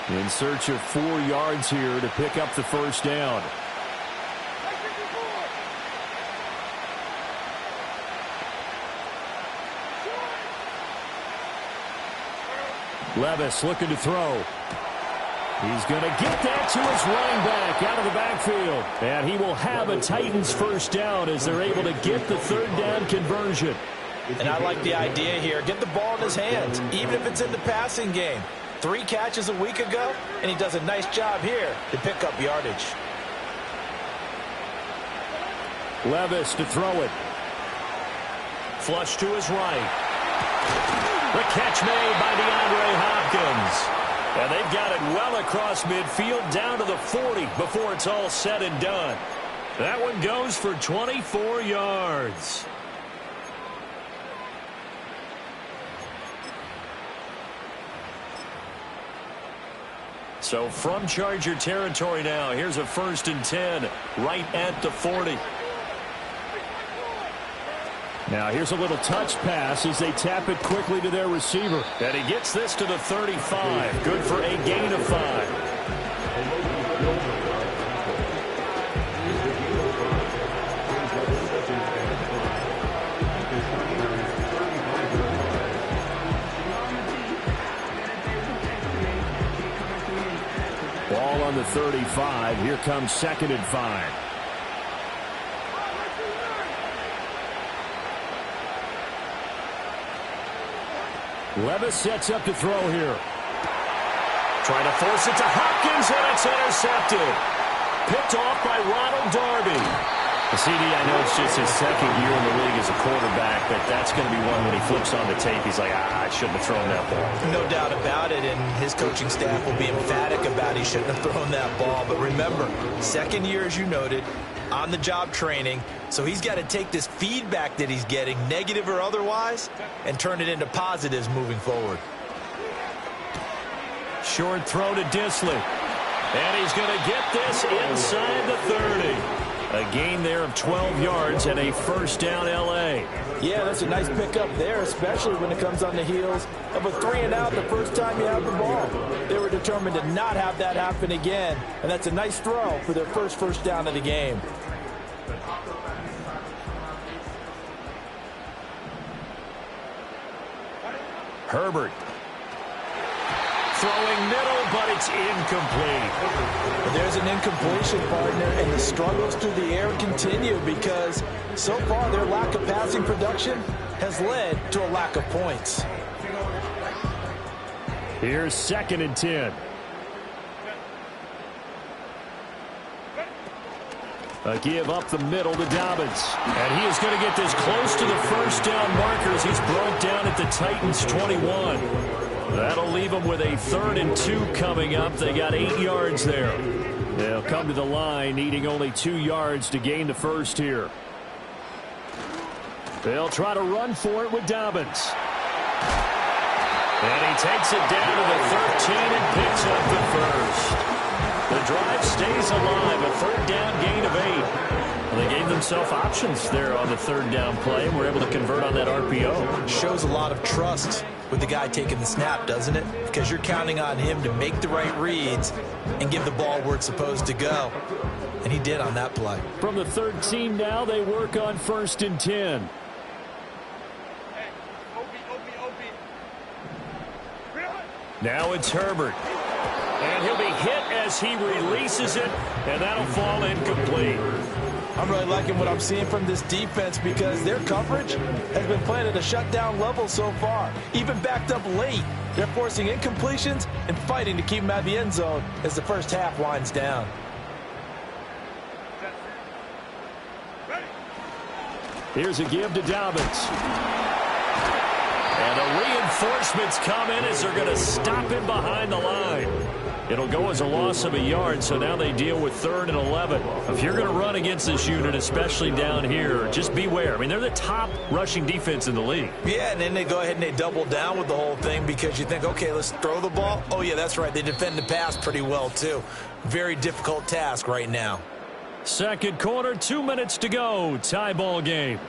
In search of 4 yards here to pick up the first down. Levis looking to throw. He's going to get that to his running back out of the backfield. And he will have a Titans first down as they're able to get the third down conversion. And I like the idea here. Get the ball in his hands, even if it's in the passing game. 3 catches a week ago, and he does a nice job here to pick up yardage. Levis to throw it. Flush to his right. The catch made by DeAndre Hopkins. And they've got it well across midfield down to the 40 before it's all said and done. That one goes for 24 yards. So from Charger territory now, here's a 1st and 10 right at the 40. Now here's a little touch pass as they tap it quickly to their receiver. And he gets this to the 35. Good for a gain of 5. Ball on the 35. Here comes 2nd and 5. Levis sets up to throw here. Trying to force it to Hopkins, and it's intercepted. Picked off by Ronald Darby. The CD, I know it's just his 2nd year in the league as a quarterback, but that's going to be one when he flips on the tape. He's like, I shouldn't have thrown that ball. No doubt about it, and his coaching staff will be emphatic about he shouldn't have thrown that ball. But remember, 2nd year, as you noted, on-the-job training, so he's got to take this feedback that he's getting, negative or otherwise, and turn it into positives moving forward. Short throw to Disley. And he's going to get this inside the 30. A gain there of 12 yards and a first down L.A. Yeah, that's a nice pickup there, especially when it comes on the heels of a 3-and-out the first time you have the ball. They were determined to not have that happen again, and that's a nice throw for their first down of the game. Herbert. Throwing middle, but it's incomplete. But there's an incompletion, partner, and the struggles through the air continue because so far their lack of passing production has led to a lack of points. Here's 2nd and 10. A give up the middle to Dobbins. And he is going to get this close to the first down markers. He's brought down at the Titans' 21. That'll leave them with a 3rd and 2 coming up. They got 8 yards there. They'll come to the line, needing only 2 yards to gain the first here. They'll try to run for it with Dobbins. And he takes it down to the 13 and picks up the first. The drive stays alive, a 3rd down gain of 8. Well, they gave themselves options there on the 3rd down play and were able to convert on that RPO. Shows a lot of trust with the guy taking the snap, doesn't it? Because you're counting on him to make the right reads and give the ball where it's supposed to go. And he did on that play. From the 13 now, they work on 1st and 10. Now it's Herbert. And he'll be hit as he releases it, and that'll fall incomplete. I'm really liking what I'm seeing from this defense because their coverage has been playing at a shutdown level so far. Even backed up late, they're forcing incompletions and fighting to keep them out of the end zone as the first half winds down. Here's a give to Dobbins. And the reinforcements come in as they're going to stop him behind the line. It'll go as a loss of a yard, so now they deal with 3rd and 11. If you're going to run against this unit, especially down here, just beware. I mean, they're the top rushing defense in the league. Yeah, and then they go ahead and they double down with the whole thing because you think, okay, let's throw the ball. Oh, yeah, that's right. They defend the pass pretty well, too. Very difficult task right now. 2nd quarter, 2 minutes to go. Tie ball game.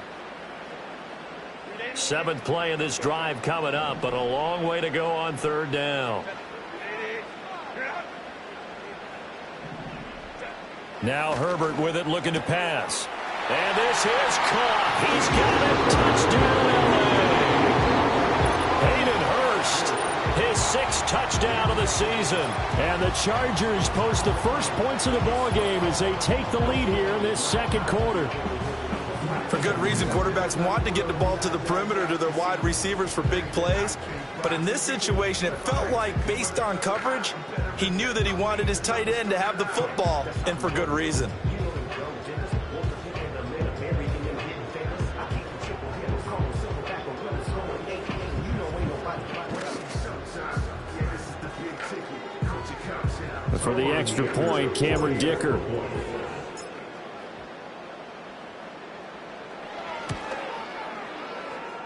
7th play of this drive coming up, but a long way to go on 3rd down. Now Herbert with it, looking to pass. And this is caught. He's got it. Touchdown, L.A. Hayden Hurst, his 6th touchdown of the season. And the Chargers post the first points of the ballgame as they take the lead here in this second quarter. For good reason, quarterbacks want to get the ball to the perimeter to their wide receivers for big plays. But in this situation, it felt like, based on coverage, he knew that he wanted his tight end to have the football, and for good reason. For the extra point, Cameron Dicker.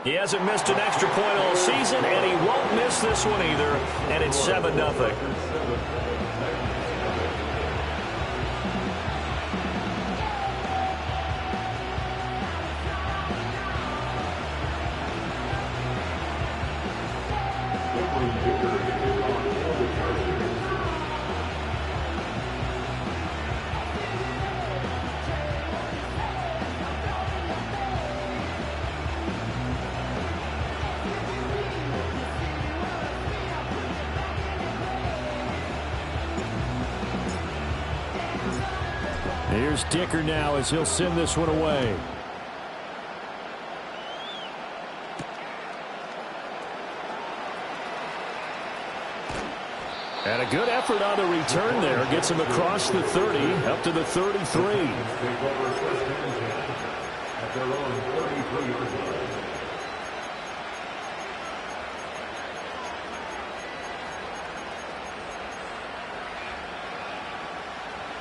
He hasn't missed an extra point all season, and he won't miss this one either, and it's 7-0. Here's Dicker now as he'll send this one away. And a good effort on the return there. Gets him across the 30, up to the 33.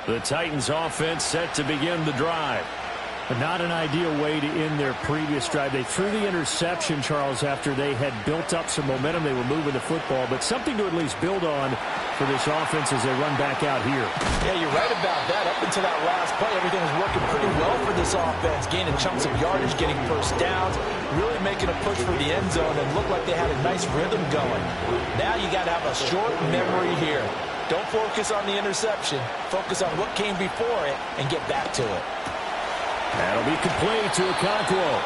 The Titans offense set to begin the drive. But not an ideal way to end their previous drive. They threw the interception, Charles, after they had built up some momentum. They were moving the football, but something to at least build on for this offense as they run back out here. Yeah, you're right about that. Up until that last play, everything was working pretty well for this offense, gaining chunks of yardage, getting first downs, really making a push for the end zone, and looked like they had a nice rhythm going. Now you got to have a short memory here. Don't focus on the interception. Focus on what came before it and get back to it. That'll be complete to Okonkwo.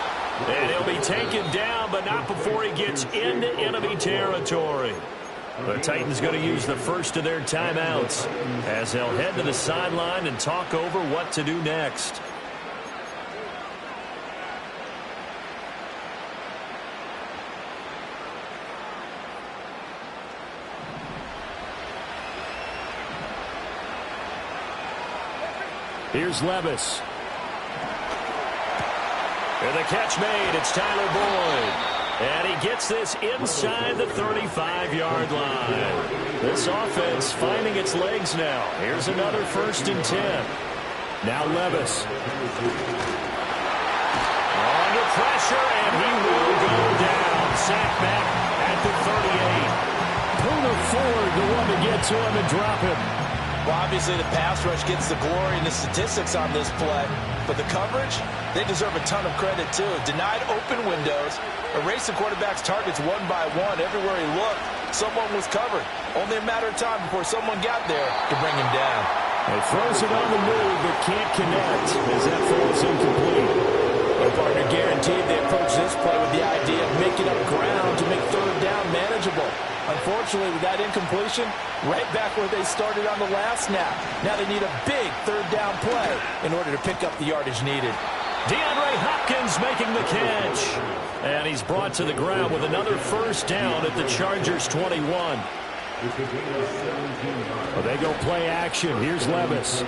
And he'll be taken down, but not before he gets into enemy territory. The Titans going to use the first of their timeouts as they'll head to the sideline and talk over what to do next. Here's Levis. And the catch made. It's Tyler Boyd. And he gets this inside the 35-yard line. This offense finding its legs now. Here's another 1st and 10. Now Levis. Under pressure, and he will go down. Sack back at the 38. Puna Ford, the one to get to him and drop him. Well, obviously the pass rush gets the glory and the statistics on this play, but the coverage, they deserve a ton of credit too. Denied open windows, erased the quarterback's targets one by one. Everywhere he looked, someone was covered. Only a matter of time before someone got there to bring him down. He throws it on the move, but can't connect as that falls incomplete. Well, partner, guaranteed they approach this play with the idea of making up ground to make 3rd down manageable. Unfortunately, with that incompletion, right back where they started on the last snap. Now they need a big 3rd down play in order to pick up the yardage needed. DeAndre Hopkins making the catch. And he's brought to the ground with another 1st down at the Chargers 21. Well, they go play action. Here's Levis.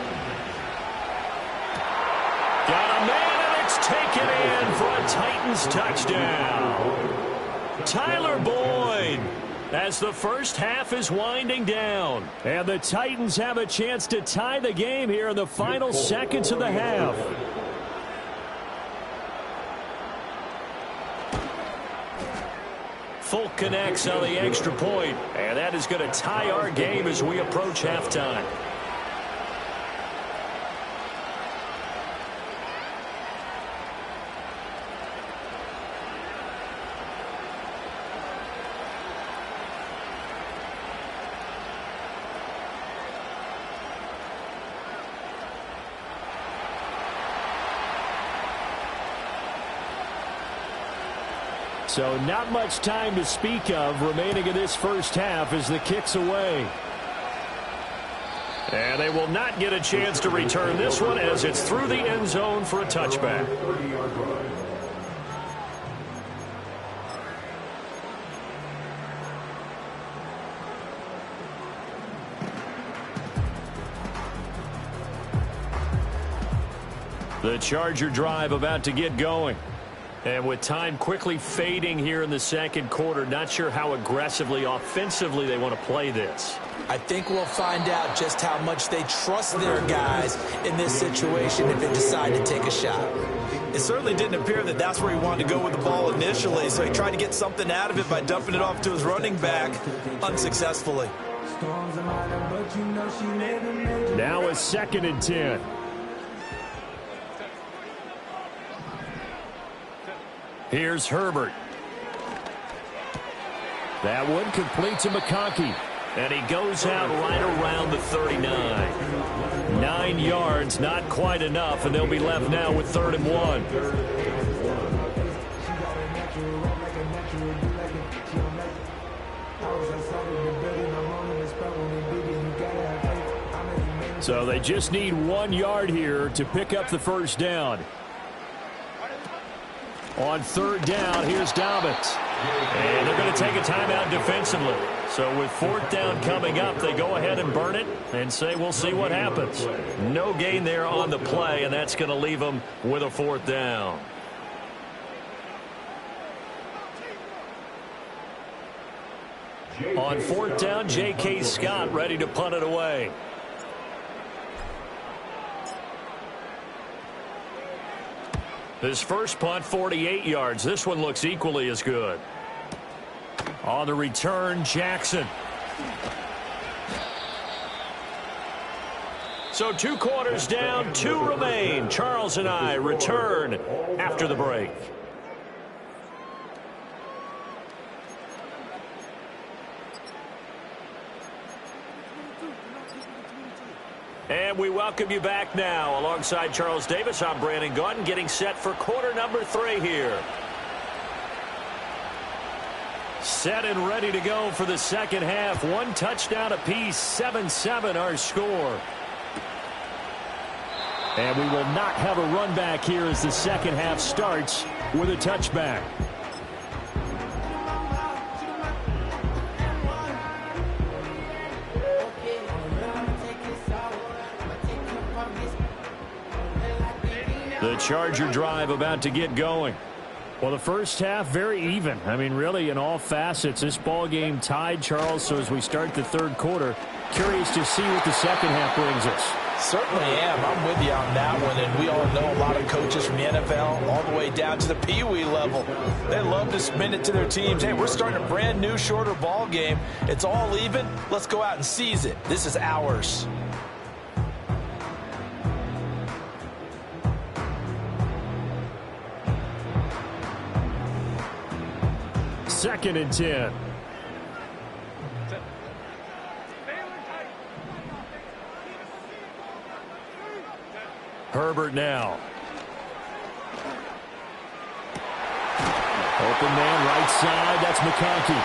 Got a man, and it's taken in for a Titans touchdown. Tyler Boyd. As the first half is winding down. And the Titans have a chance to tie the game here in the final seconds of the half. Folk connects on the extra point, and that is going to tie our game as we approach halftime. So not much time to speak of remaining in this first half as the kick's away. And they will not get a chance to return this one as it's through the end zone for a touchback. The Charger drive about to get going. And with time quickly fading here in the second quarter, not sure how aggressively, offensively they want to play this. I think we'll find out just how much they trust their guys in this situation if they decide to take a shot. It certainly didn't appear that that's where he wanted to go with the ball initially, so he tried to get something out of it by dumping it off to his running back unsuccessfully. Now a 2nd and 10. Here's Herbert. That one complete to McConkey. And he goes out right around the 39. 9 yards, not quite enough, and they'll be left now with 3rd and 1. So they just need 1 yard here to pick up the first down. On 3rd down, here's Dobbins. And they're going to take a timeout defensively. So with 4th down coming up, they go ahead and burn it and say we'll see what happens. No gain there on the play, and that's going to leave them with a 4th down. On 4th down, J.K. Scott ready to punt it away. His first punt, 48 yards. This one looks equally as good. On the return, Jackson. So 2 quarters down, 2 remain. Charles and I return after the break. And we welcome you back now. Alongside Charles Davis, I'm Brandon Gaudin, getting set for quarter number 3 here. Set and ready to go for the second half. 1 touchdown apiece, 7-7 our score. And we will not have a run back here as the second half starts with a touchback. The Charger drive about to get going. Well, the first half, very even. I mean, really, in all facets, this ball game tied, Charles. So as we start the 3rd quarter, curious to see what the second half brings us. Certainly am. I'm with you on that one. And we all know a lot of coaches from the NFL all the way down to the Pee-wee level. They love to spin it to their teams. Hey, we're starting a brand new, shorter ball game. It's all even. Let's go out and seize it. This is ours. Second and 10. Herbert now. Open man right side. That's McConkey.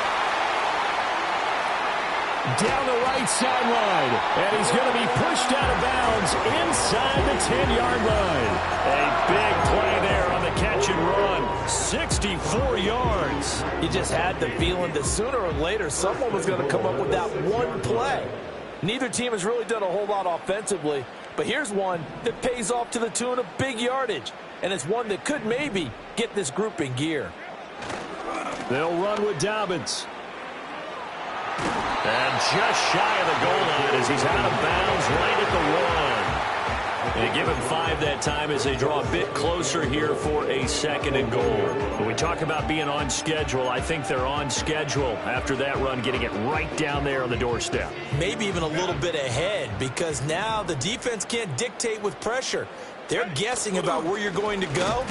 Down the right sideline. And he's going to be pushed out of bounds inside the 10-yard line. A big play there on the catch and run. 64 yards. You just had the feeling that sooner or later someone was going to come up with that one play. Neither team has really done a whole lot offensively, but here's one that pays off to the tune of big yardage, and it's one that could maybe get this group in gear. They'll run with Dobbins. And just shy of the goal line as he's out of bounds right at the 1. They give him 5 that time as they draw a bit closer here for a 2nd and goal. When we talk about being on schedule, I think they're on schedule after that run, getting it right down there on the doorstep. Maybe even a little bit ahead, because now the defense can't dictate with pressure. They're guessing about where you're going to go.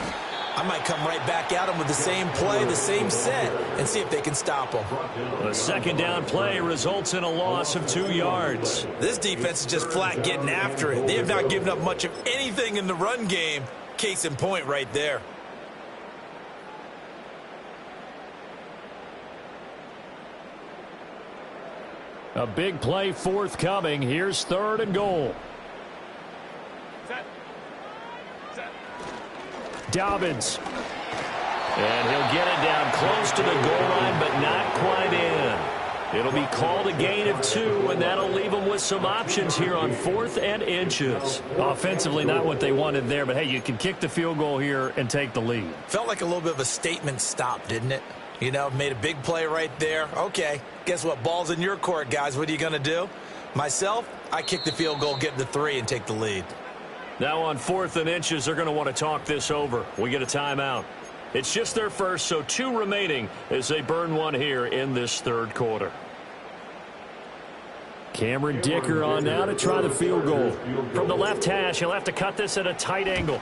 I might come right back at them with the same play, the same set, and see if they can stop them. The 2nd down play results in a loss of 2 yards. This defense is just flat getting after it. They have not given up much of anything in the run game. Case in point right there. A big play forthcoming. Here's 3rd and goal. Dobbins. And he'll get it down close to the goal line, but not quite in. It'll be called a gain of 2, and that'll leave them with some options here on 4th and inches. Offensively, not what they wanted there, but hey, you can kick the field goal here and take the lead. Felt like a little bit of a statement stop, didn't it? You know, made a big play right there. Okay, guess what? Ball's in your court, guys. What are you going to do? Myself, I kick the field goal, get the 3, and take the lead. Now on 4th and inches, they're going to want to talk this over. We get a timeout. It's just their first, so 2 remaining as they burn one here in this 3rd quarter. Cameron Dicker on now to try the field goal. From the left hash, he'll have to cut this at a tight angle.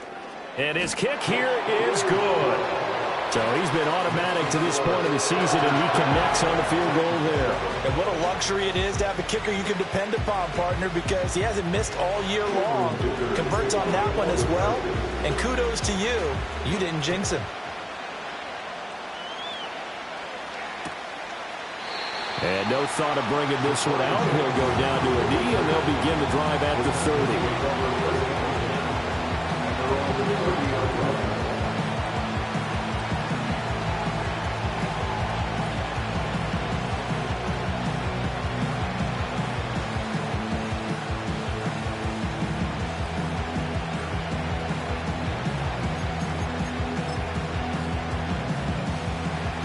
And his kick here is good. So he's been automatic to this point of the season, and he connects on the field goal there. And what a luxury it is to have a kicker you can depend upon, partner, because he hasn't missed all year long. Converts on that one as well. And kudos to you. You didn't jinx him. And no thought of bringing this one out. He'll go down to a knee, and they'll begin the drive at the 30.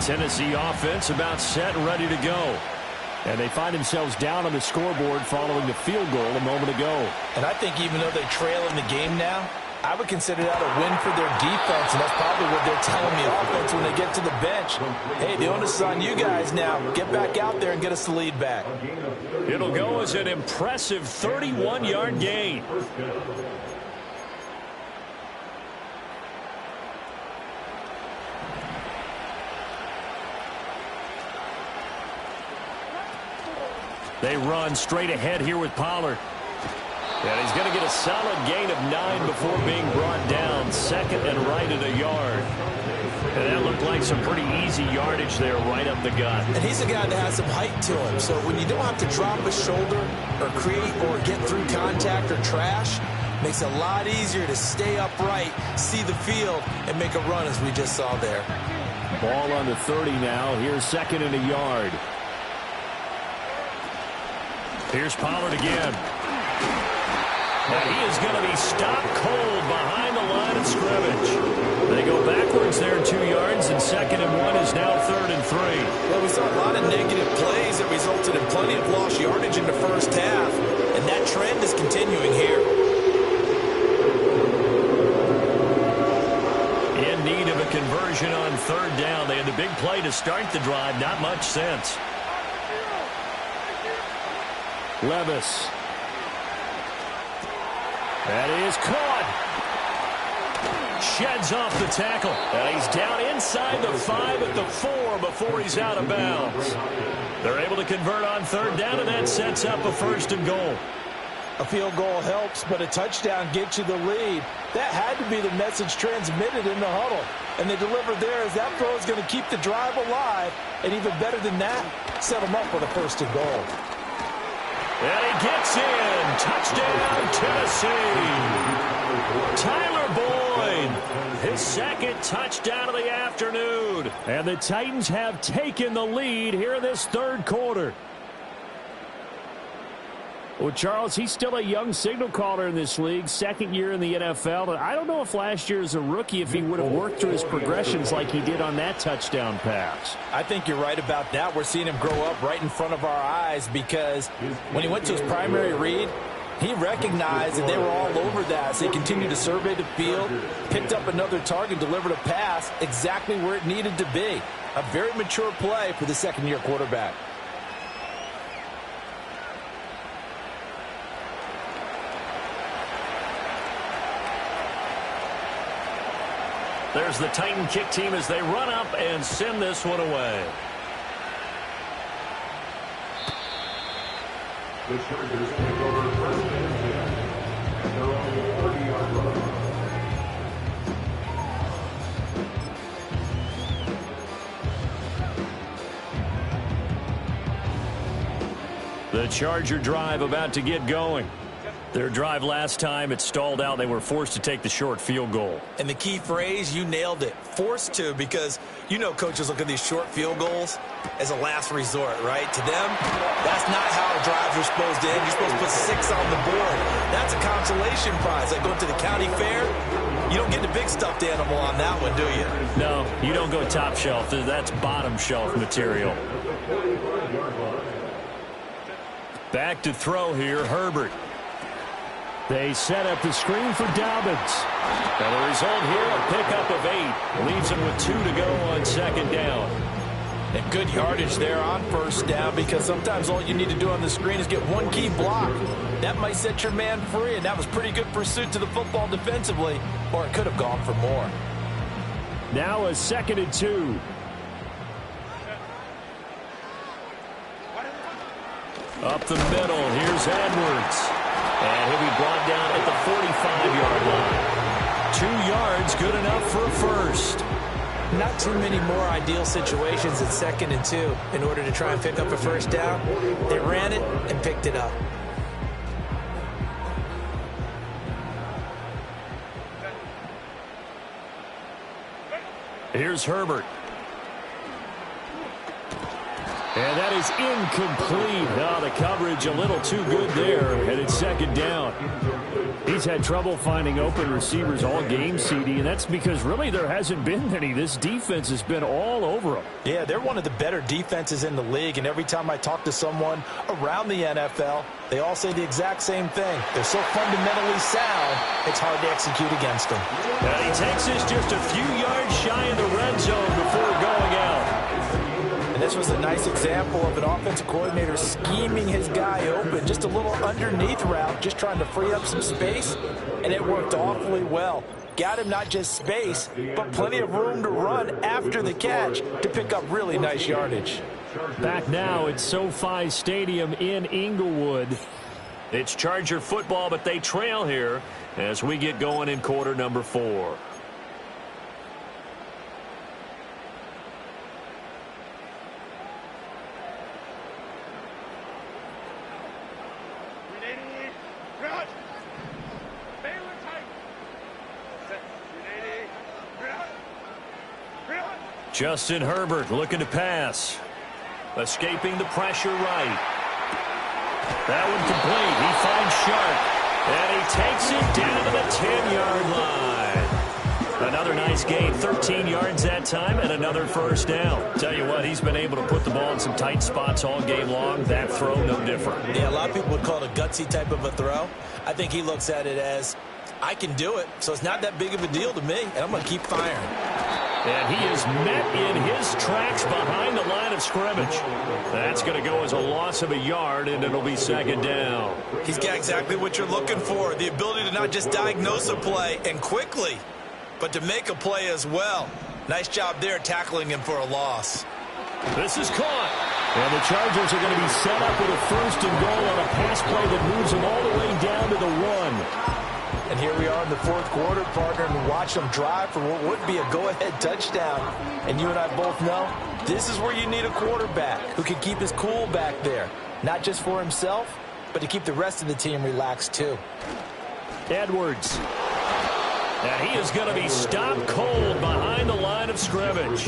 Tennessee offense about set and ready to go. And they find themselves down on the scoreboard following the field goal a moment ago. And I think even though they trail in the game now, I would consider that a win for their defense, and that's probably what they're telling the offense when they get to the bench. Hey, the onus is on you guys now. Get back out there and get us the lead back. It'll go as an impressive 31-yard gain. They run straight ahead here with Pollard. And he's going to get a solid gain of 9 before being brought down. 2nd and right at a yard. And that looked like some pretty easy yardage there right up the gut. And he's a guy that has some height to him. So when you don't have to drop a shoulder or create or get through contact or trash, makes it a lot easier to stay upright, see the field, and make a run as we just saw there. Ball on the 30 now. Here's 2nd and a yard. Here's Pollard again. Now he is going to be stopped cold behind the line of scrimmage. They go backwards there 2 yards, and 2nd and 1 is now 3rd and 3. Well, we saw a lot of negative plays that resulted in plenty of lost yardage in the first half, and that trend is continuing here. In need of a conversion on 3rd down. They had the big play to start the drive. Not much sense. Levis. That is caught. Sheds off the tackle. And he's down inside the 5 at the 4 before he's out of bounds. They're able to convert on 3rd down, and that sets up a 1st and goal. A field goal helps, but a touchdown gets you the lead. That had to be the message transmitted in the huddle. And they delivered there as that throw is going to keep the drive alive. And even better than that, set them up with a 1st and goal. And he gets in. Touchdown, Tennessee. Tyler Boyd, his 2nd touchdown of the afternoon. And the Titans have taken the lead here in this 3rd quarter. Well, Charles, he's still a young signal caller in this league, 2nd year in the NFL. And I don't know if last year as a rookie, if he would have worked through his progressions like he did on that touchdown pass. I think you're right about that. We're seeing him grow up right in front of our eyes because when he went to his primary read, he recognized that they were all over that. So he continued to survey the field, picked up another target, delivered a pass exactly where it needed to be. A very mature play for the 2nd-year quarterback. There's the Titan kick team as they run up and send this one away. The Chargers take over 1st and 10 at their own 30-yard line. The The Charger drive about to get going. Their drive last time, it stalled out. They were forced to take the short field goal. And the key phrase, you nailed it, forced to, because you know coaches look at these short field goals as a last resort, right? To them, that's not how drives are supposed to end. You're supposed to put 6 on the board. That's a consolation prize. Like going to the county fair, you don't get the big stuffed animal on that one, do you? No, you don't go top shelf. That's bottom shelf material. Back to throw here, Herbert. They set up the screen for Dobbins. And the result here, a pickup of 8. Leaves him with 2 to go on second down. And good yardage there on first down, because sometimes all you need to do on the screen is get one key block. That might set your man free, and that was pretty good pursuit to the football defensively, or it could have gone for more. Now a 2nd and 2. Up the middle, here's Edwards. And he'll be brought down at the 45-yard line. 2 yards, good enough for a first. Not too many more ideal situations at 2nd and 2 in order to try and pick up a first down. They ran it and picked it up. Here's Herbert. And that is incomplete. Oh, the coverage a little too good there, and it's 2nd down. He's had trouble finding open receivers all game, CD, and that's because really there hasn't been any. This defense has been all over them. Yeah, they're one of the better defenses in the league, and every time I talk to someone around the NFL, they all say the exact same thing. They're so fundamentally sound, it's hard to execute against them. And he takes this just a few yards shy of the red zone before going out. And this was a nice example of an offensive coordinator scheming his guy open. Just a little underneath route, just trying to free up some space, and it worked awfully well. Got him not just space, but plenty of room to run after the catch to pick up really nice yardage. Back now at SoFi Stadium in Inglewood. It's Charger football, but they trail here as we get going in quarter number 4. Justin Herbert looking to pass. Escaping the pressure right. That one complete. He finds Sharp. And he takes it down to the 10-yard line. Another nice gain. 13 yards that time and another first down. Tell you what, he's been able to put the ball in some tight spots all game long. That throw, no different. Yeah, a lot of people would call it a gutsy type of a throw. I think he looks at it as, I can do it, so it's not that big of a deal to me, and I'm going to keep firing. And he is met in his tracks behind the line of scrimmage. That's going to go as a loss of a yard, and it'll be 2nd down. He's got exactly what you're looking for, the ability to not just diagnose a play and quickly, but to make a play as well. Nice job there tackling him for a loss. This is caught. And the Chargers are going to be set up with a 1st and goal on a pass play that moves them all the way down to the 1. And here we are in the 4th quarter, partner, and watch them drive for what would be a go-ahead touchdown. And you and I both know this is where you need a quarterback who can keep his cool back there. Not just for himself, but to keep the rest of the team relaxed too. Edwards. And he is going to be stopped cold behind the line of scrimmage.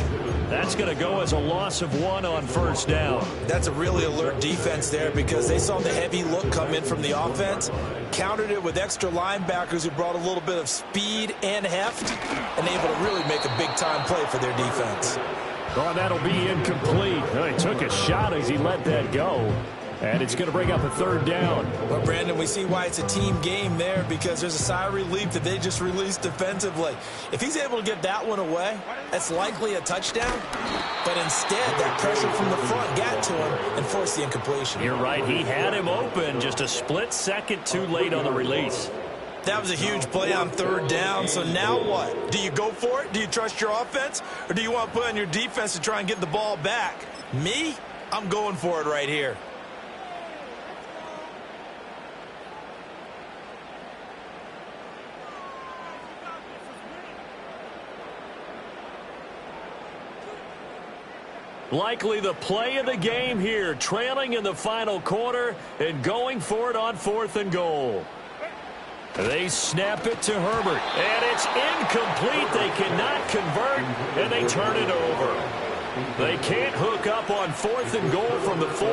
That's going to go as a loss of 1 on 1st down. That's a really alert defense there, because they saw the heavy look come in from the offense, countered it with extra linebackers who brought a little bit of speed and heft, and able to really make a big-time play for their defense. Oh, that'll be incomplete. Oh, he took a shot as he let that go. And it's going to bring up a 3rd down. Well, Brandon, we see why it's a team game there, because there's a sigh of relief that they just released defensively. If he's able to get that one away, that's likely a touchdown. But instead, that pressure from the front got to him and forced the incompletion. You're right. He had him open, just a split second too late on the release. That was a huge play on 3rd down. So now what? Do you go for it? Do you trust your offense? Or do you want to put on your defense to try and get the ball back? Me? I'm going for it right here. Likely the play of the game here, trailing in the final quarter and going for it on 4th and goal. They snap it to Herbert, and it's incomplete. They cannot convert, and they turn it over. They can't hook up on 4th and goal from the 4,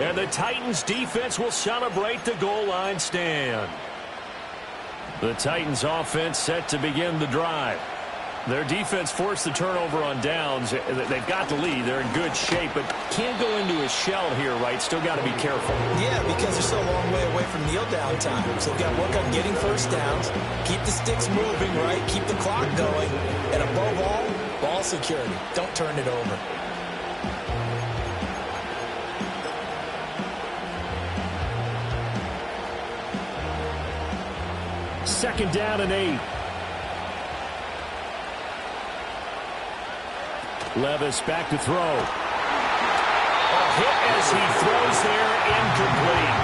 and the Titans defense will celebrate the goal line stand. The Titans offense set to begin the drive. Their defense forced the turnover on downs. They've got the lead. They're in good shape, but can't go into a shell here, right? Still got to be careful. Yeah, because they're still a long way away from kneel-down time. So they've got to work on getting first downs, keep the sticks moving, right? Keep the clock going. And above all, ball security. Don't turn it over. Second down and 8. Levis back to throw. A hit as he throws there, incomplete.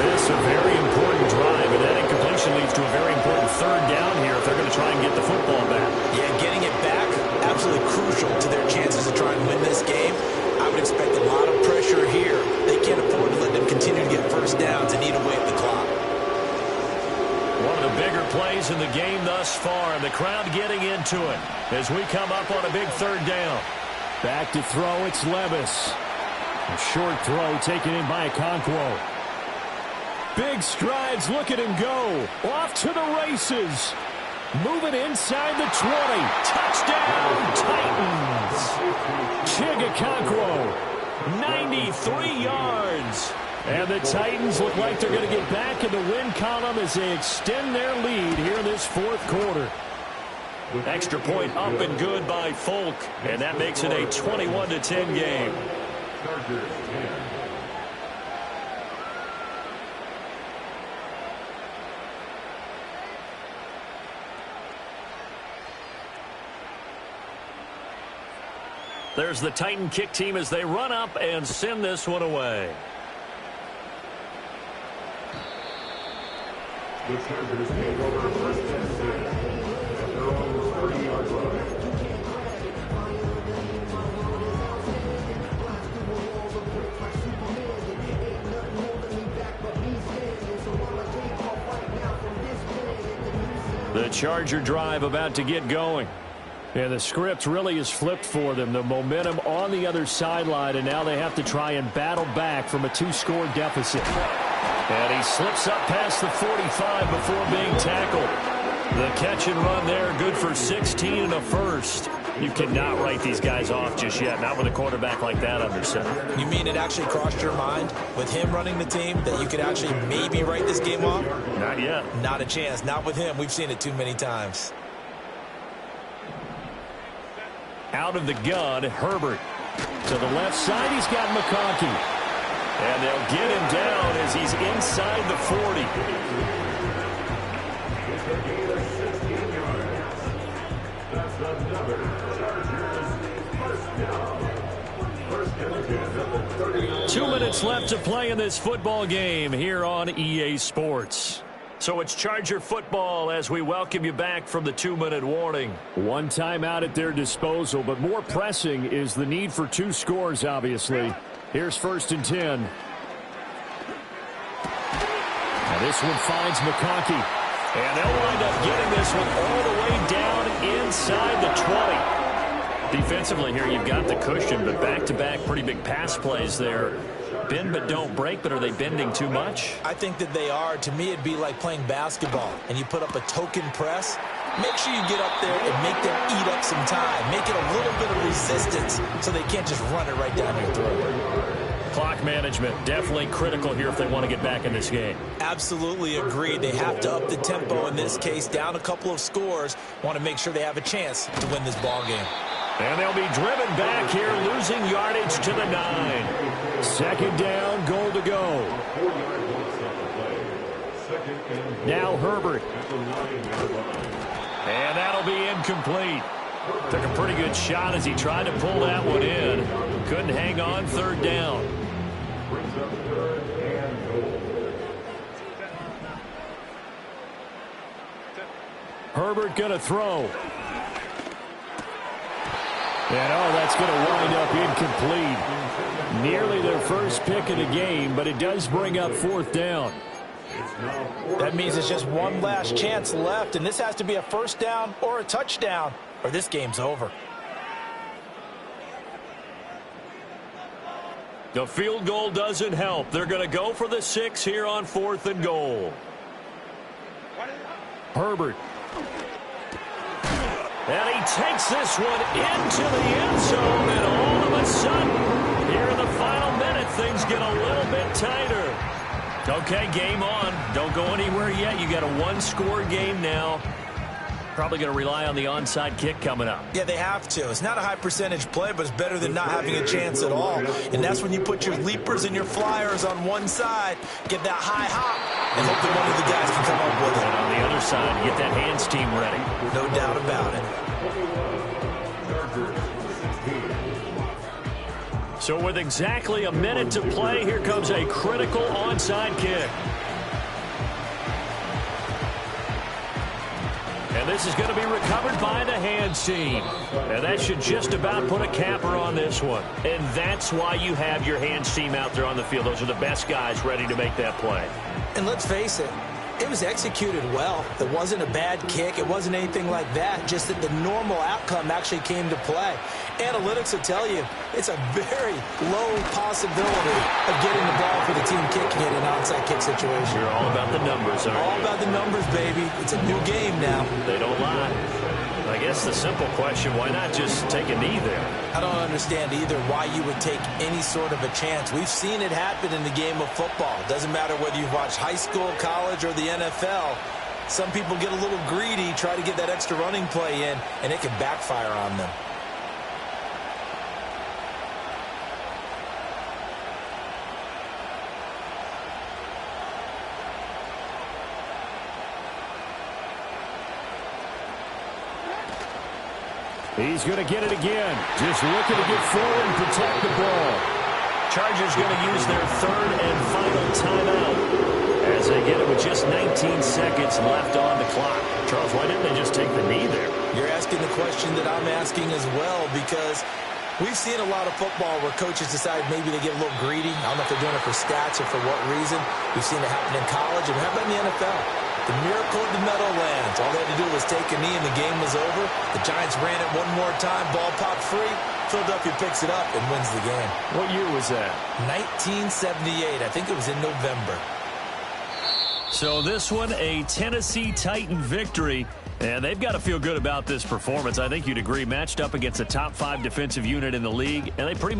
This a very important drive, and that incompletion leads to a very important 3rd down here if they're going to try and get the football back. Yeah, getting it back, absolutely crucial to their chances to try and win this game. I would expect a lot of pressure here. They can't afford to let them continue to get first downs and eat away at the clock. One of the bigger plays in the game thus far, and the crowd getting into it as we come up on a big 3rd down. Back to throw, it's Levis. A short throw taken in by Okonkwo. Big strides, look at him go. Off to the races. Moving inside the 20. Touchdown, Titans. Chig Okonkwo, 93 yards. And the Titans look like they're going to get back in the win column as they extend their lead here in this 4th quarter. Extra point up and good by Folk, and that makes it a 21-10 game. There's the Titan kick team as they run up and send this one away. The Chargers take over first and 6 at their own 30-yard line. The Charger drive about to get going. And the script really is flipped for them. The momentum on the other sideline, and now they have to try and battle back from a 2-score deficit. And he slips up past the 45 before being tackled. The catch and run there, good for 16 and a first. You cannot write these guys off just yet, not with a quarterback like that under center. You mean it actually crossed your mind with him running the team that you could actually maybe write this game off? Not yet. Not a chance. Not with him. We've seen it too many times. Out of the gun, Herbert. To the left side, he's got McConkey. And they'll get him down as he's inside the 40. That's another Chargers first down. 2 minutes left to play in this football game here on EA Sports. So it's Charger football as we welcome you back from the 2-minute warning. One timeout at their disposal, but more pressing is the need for 2 scores, obviously. Here's 1st and 10. And this one finds McConkey. And they'll wind up getting this one all the way down inside the 20. Defensively here, you've got the cushion, but back-to-back pretty big pass plays there. Bend but don't break, but are they bending too much? I think that they are. To me, it'd be like playing basketball, and you put up a token press. Make sure you get up there and make them eat up some time. Make it a little bit of resistance so they can't just run it right down your throat. Clock management, definitely critical here if they want to get back in this game. Absolutely agree. They have to up the tempo in this case, down a couple of scores. Want to make sure they have a chance to win this ball game. And they'll be driven back here, losing yardage to the 9. 2nd down, goal to go. Now Herbert. And that'll be incomplete. Took a pretty good shot as he tried to pull that one in. Couldn't hang on, 3rd down. Brings up 3rd and goal. Herbert going to throw. And, oh, that's going to wind up incomplete. Nearly their first pick of the game, but it does bring up 4th down. That means it's just one last chance left, and this has to be a first down or a touchdown, or this game's over. The field goal doesn't help. They're going to go for the 6 here on 4th and goal. Herbert. And he takes this one into the end zone, and all of a sudden, here in the final minute, things get a little bit tighter. Okay, game on. Don't go anywhere yet. You got a 1-score game now. Probably going to rely on the onside kick coming up. Yeah, they have to. It's not a high percentage play, but it's better than not having a chance at all. And that's when you put your leapers and your flyers on one side, get that high hop, and hope that one of the guys can come up with it. And on the other side, get that hands team ready. No doubt about it. So with exactly a minute to play, here comes a critical onside kick. And this is going to be recovered by the hands team. And that should just about put a capper on this one. And that's why you have your hands team out there on the field. Those are the best guys ready to make that play. And let's face it, it was executed well. It wasn't a bad kick. It wasn't anything like that. Just that the normal outcome actually came to play. Analytics will tell you it's a very low possibility of getting the ball for the team kicking it in an onside kick situation. You're all about the numbers, aren't you? All about the numbers, baby. It's a new game now. They don't lie. I guess the simple question, why not just take a knee there? I don't understand either why you would take any sort of a chance. We've seen it happen in the game of football. It doesn't matter whether you've watched high school, college, or the NFL. Some people get a little greedy, try to get that extra running play in, and it can backfire on them. He's going to get it again. Just looking to get forward and protect the ball. Chargers going to use their 3rd and final timeout as they get it with just 19 seconds left on the clock. Charles, why didn't they just take the knee there? You're asking the question that I'm asking as well, because we've seen a lot of football where coaches decide maybe they get a little greedy. I don't know if they're doing it for stats or for what reason. We've seen it happen in college, and how about in the NFL? The miracle of the Meadowlands. All they had to do was take a knee and the game was over. The Giants ran it one more time. Ball popped free. Philadelphia picks it up and wins the game. What year was that? 1978. I think it was in November. So this one, a Tennessee Titan victory. And they've got to feel good about this performance. I think you'd agree. Matched up against a top 5 defensive unit in the league. And they pretty